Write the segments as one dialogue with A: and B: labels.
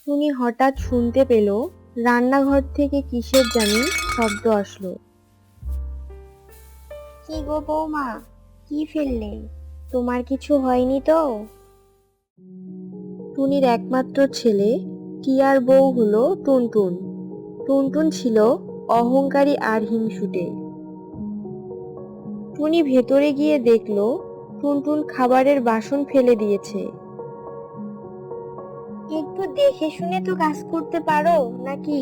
A: টুনি হঠাৎ শুনতে পেল রান্নাঘর থেকে কিসের জানি শব্দ আসলো। কি গো বৌমা, কি ফেললে? তোমার কিছু হয়নি তো? টুনির একমাত্র ছেলে টিয়ার বউ হলো টুনটুন। টুনটুন ছিল অহংকারী আর হিংসুটে। টুনি ভেতরে গিয়ে দেখলো টুনটুন খাবারের বাসন ফেলে দিয়েছে। একটু দেখে শুনে তো কাজ করতে পারো নাকি?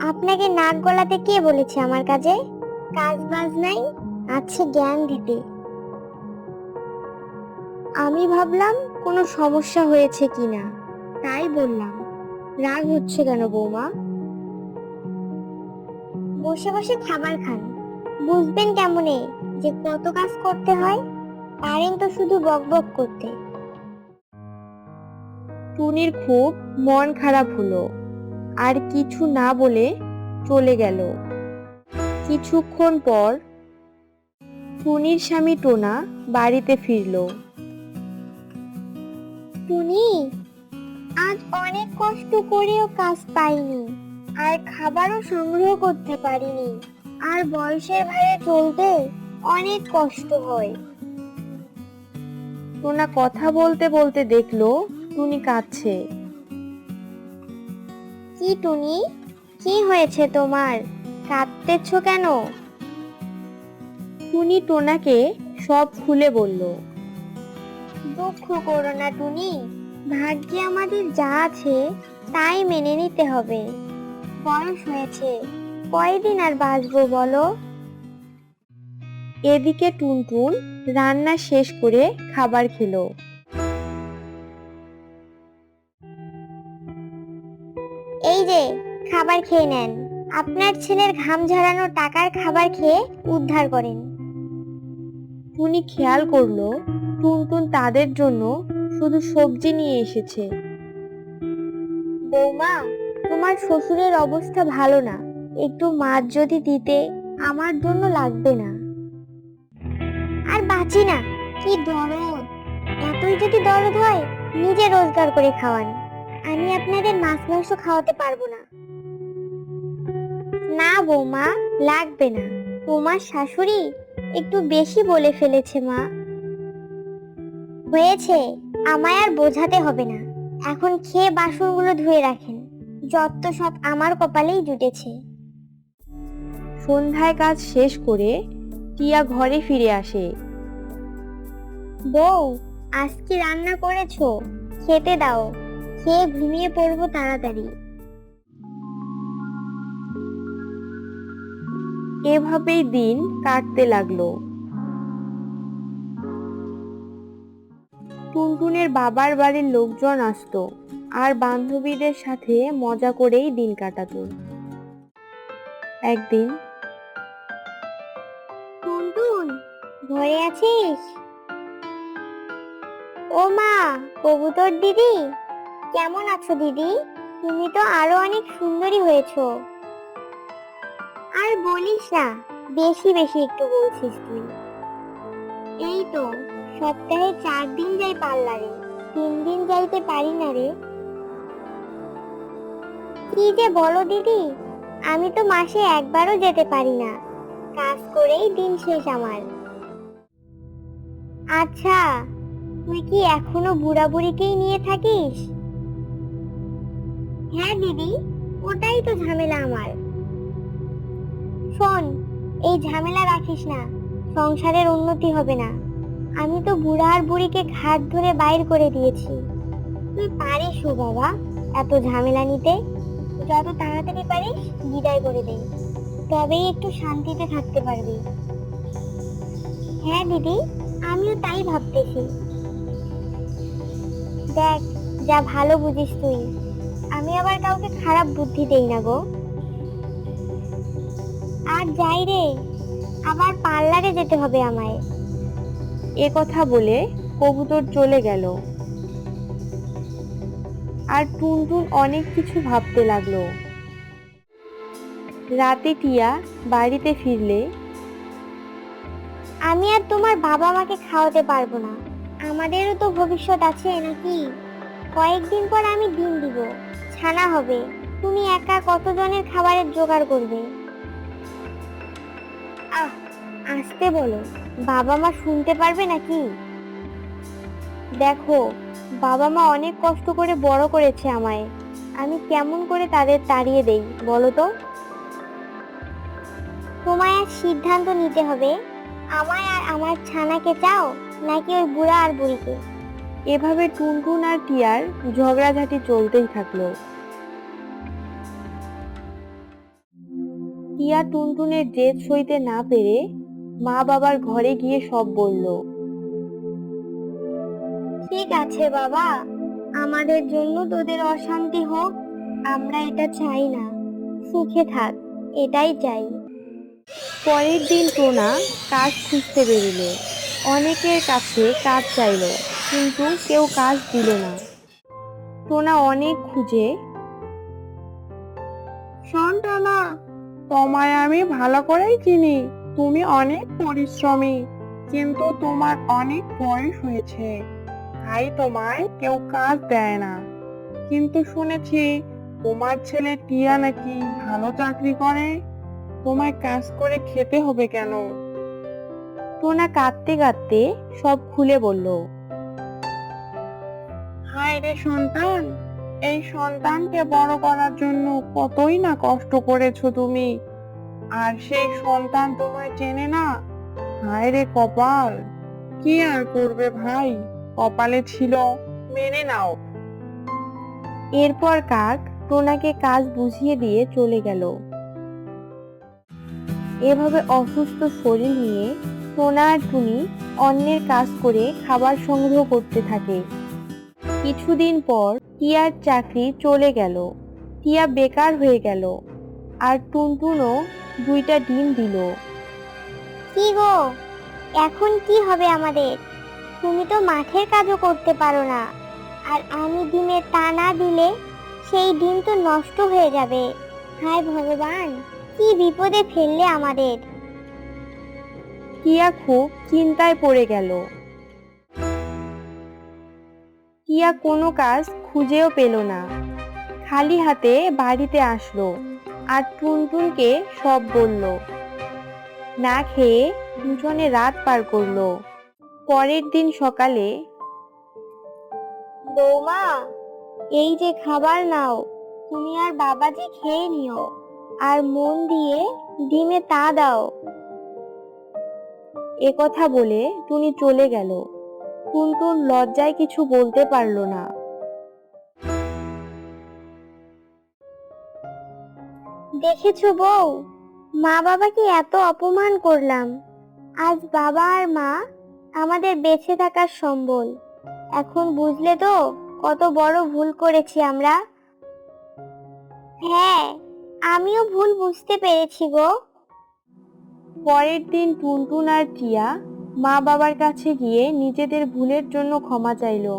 A: আপনাকে নাক গলাতে কে বলেছে আমার কাজে? কাজ বাজ নাই, আছে জ্ঞান দিতে। আমি ভাবলাম কোনো সমস্যা হয়েছে কিনা, তাই বললাম। রাগ হচ্ছে কেন বৌমা? বসে বসে খাবার খান, বুঝবেন কেমনে যে কত কাজ করতে হয়? পারেন তো শুধু বকবক করতে। টুনির খুব মন খারাপ হলো, আর কিছু না বলে চলে গেল। কিছুক্ষণ পর টুনির স্বামী টোনা বাড়িতে ফিরল। টুনি, আজ অনেক কষ্ট করেও কাজ পাইনি, আর খাবারও সংগ্রহ করতে পারিনি, আর বয়সের ভারে চলতে অনেক কষ্ট হয়। টোনা কথা বলতে বলতে দেখলো টুনি কাঁদছে। কি টুনি, কি হয়েছে তোমার? কাঁদতেছ কেন? টুনি টোনাকে সব খুলে বলল। দুঃখ করো না টুনি, ভাগ্যে আমাদের যা আছে তাই মেনে নিতে হবে। বয়স হয়েছে, কয়দিন আর বাঁচবো বলো? এদিকে টুনটুন রান্না শেষ করে খাবার খেলো। এই যে, খাবার খেয়ে নেন। আপনার ছেলের ঘাম ঝরানো টাকার খাবার খেয়ে উদ্ধার করেন। টুনি খেয়াল করলো টুনটুন তাদের জন্য শুধু সবজি নিয়ে এসেছে। বৌমা, তোমার শ্বশুরের অবস্থা ভালো না, একটু মাছ যদি দিতে, আমার জন্য লাগবে না। আর বাঁচি না, কি দরদ! এতই যদি দরদ হয়, নিজে রোজগার করে খাওয়ান। আমি আপনাদের মাছ মাংস খাওয়াতে পারবো না। না বৌমা, লাগবে না। তোমার শাশুড়ি একটু বেশি বলে ফেলেছে মা। হয়েছে, আমায় আর বোঝাতে হবে না। এখন খেয়ে বাসনগুলো ধুয়ে রাখেন, যত সব আমার কপালেই জুটেছে। সন্ধ্যায় কাজ শেষ করে টিয়া ঘরে ফিরে আসে। বউ, আজ কি রান্না করেছো? খেতে দাও, খেয়ে ঘুমিয়ে পড়বো তাড়াতাড়ি। এভাবেই দিন কাটতে লাগলো। টুনটুনের বাবার বাড়ির লোকজন আসতো, আর বান্ধবীদের সাথে মজা করেই দিন কাটাতো। একদিন, টুনটুন, ঘরে আছিস? ও মা, কবুতর দিদি, কেমন আছো দিদি? তুমি তো আরো অনেক সুন্দরী হয়েছো। আর বলিস না, বেশি বেশি একটু বলছিস তুই। এই তো, সপ্তাহে 4 দিন যাই পার্লারে, 3 দিন যাইতে পারি না রে। কি যে বলো দিদি, আমি তো মাসে একবারও যেতে পারি না, কাজ করেই দিন শেষ আমার। আচ্ছা, তুই কি এখনো বুড়া বুড়িকেই নিয়ে থাকিস? হ্যাঁ দিদি, ওটাই তো ঝামেলা আমার। শোন, এই ঝামেলা রাখিস না, সংসারের উন্নতি হবে না। আমি তো বুড়া আর বুড়িকে ঘাট ধরে বাইর করে দিয়েছি। তুই পারিস ও বাবা এত ঝামেলা নিতে? যত তাড়াতাড়ি পারিস বিদায় করে দে, তবেই একটু শান্তিতে থাকতে পারবি। হ্যাঁ দিদি, আমিও তাই ভাবতেছি। দেখ, যা ভালো বুঝিস তুই, আমি আবার কাউকে খারাপ বুদ্ধি দেই না গো। আর যাই রে, আবার পার্লারে যেতে হবে আমায়। এ কথা বলে কবুতর চলে গেল। আর টুনটুন অনেক কিছু ভাবতে লাগলো। রাতে টিয়া বাড়িতে ফিরলে, আমি আর তোমার বাবা মাকে খাওয়াতে পারবো না, আমাদেরও তো ভবিষ্যৎ আছে নাকি? কয়েকদিন পর আমি ডিম দিব, ছানা হবে। তুমি একা কতজনের খাবারের জোগাড় করবে? আহ, আসতে বলো, বাবা মা শুনতে পারবে নাকি? দেখো, বাবা মা অনেক কষ্ট করে বড় করেছে আমায়, আমি কেমন করে তাদের তাড়িয়ে দেই বলো তো? তোমায় এক সিদ্ধান্ত নিতে হবে, আমায় আর আমার ছানাকে চাও নাকি ওই বুড়া আর বুড়িকে?
B: এভাবে টুনটুন আর টিয়ার ঝগড়াঝাটি চলতেই থাকলো। টিয়া টুনটুনের জেদ সইতে না পেরে মা বাবার ঘরে গিয়ে সব বলল।
A: ঠিক আছে বাবা, আমাদের জন্য তোদের অশান্তি হোক, আমরা এটা চাই না, সুখে থাক, এটাই চাই।
B: পরের দিন টোনা কাজ খুঁজতে বেরোলো। অনেকের কাছে কাজ চাইলো, কিন্তু কেউ কাজ দিল না। টোনা অনেক খুঁজে। শোন টোনা, তোমায় আমি ভালো করেই চিনি, তুমি অনেক পরিশ্রমী, কিন্তু তোমার অনেক বয়স হয়েছে, তাই তোমায় কেউ কাজ দেয় না। কিন্তু শুনেছি তোমার ছেলে টিয়া নাকি ভালো চাকরি করে, তোমায় কাজ করে খেতে হবে কেন? টোনা কাঁদতে কাঁদতে সব খুলে বলল। হায় রে সন্তান, এই সন্তানকে বড় করার জন্য কতই না কষ্ট করেছো তুমি, আর সেই সন্তান তোমায় চেনে না। হায় রে কপাল, কি আর করবে ভাই, কপালে ছিল, মেনে নাও। এরপর কাক টোনাকে কাজ বুঝিয়ে দিয়ে চলে গেল। এভাবে অসুস্থ শরীর নিয়ে টোনা আর টুনি অন্যের কাজ করে খাবার সংগ্রহ করতে থাকে। কিছুদিন পর টিয়ার চাকরি চলে গেল, টিয়া বেকার হয়ে গেল, আর টুনটুনও 2টা ডিম দিল।
A: কি গো, এখন কি হবে আমাদের? তুমি তো মাঠের কাজও করতে পারো না, আর আমি ডিমের তা না দিলে সেই ডিম তো নষ্ট হয়ে যাবে। হায় ভগবান, কি বিপদে ফেললে আমাদের!
B: টিয়া খুব চিন্তায় পড়ে গেল। টিয়া কোনো কাজ খুঁজেও পেল না, খালি হাতে বাড়িতে আসলো আর টুনটুনকে সব বলল। না খেয়ে দুজনে রাত পার করলো। পরের দিন সকালে,
A: বৌমা, এই যে খাবার নাও, তুমি আর বাবাজি খেয়ে নিও, আর মন দিয়ে ডিমে তা দাও।
B: এ কথা বলে টুনি চলে গেল। টুনটুন লজ্জায় কিছু বলতে পারল না।
A: দেখেছো বউ, মা বাবাকে এত অপমান করলাম, আজ বাবা আর মা আমাদের বেঁচে থাকার সম্বল। এখন বুঝলে তো কত বড় ভুল করেছি আমরা? হ্যাঁ, আমিও ভুল বুঝতে পেরেছি গো।
B: পরের দিন টুনটুন আর টিয়া মা বাবার কাছে গিয়ে নিজেদের ভুলের জন্য ক্ষমা চাইলো।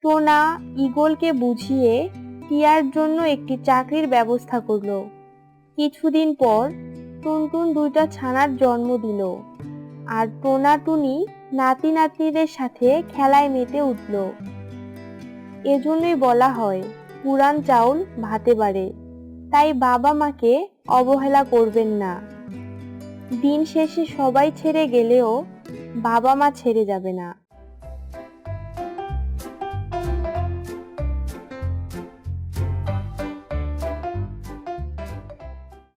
B: টোনা ঈগলকে বুঝিয়ে টিয়ার জন্য একটি চাকরির ব্যবস্থা করলো। কিছুদিন পর টুনটুন 2টা ছানার জন্ম দিল, আর টোনা টুনি নাতি নাতনিদের সাথে খেলায় মেতে উঠল। এজন্যই বলা হয় পুরান চাউল ভাতে বাড়ে। তাই বাবা মাকে অবহেলা করবেন না। দিন শেষে সবাই ছেড়ে গেলেও বাবা মা ছেড়ে যাবে না।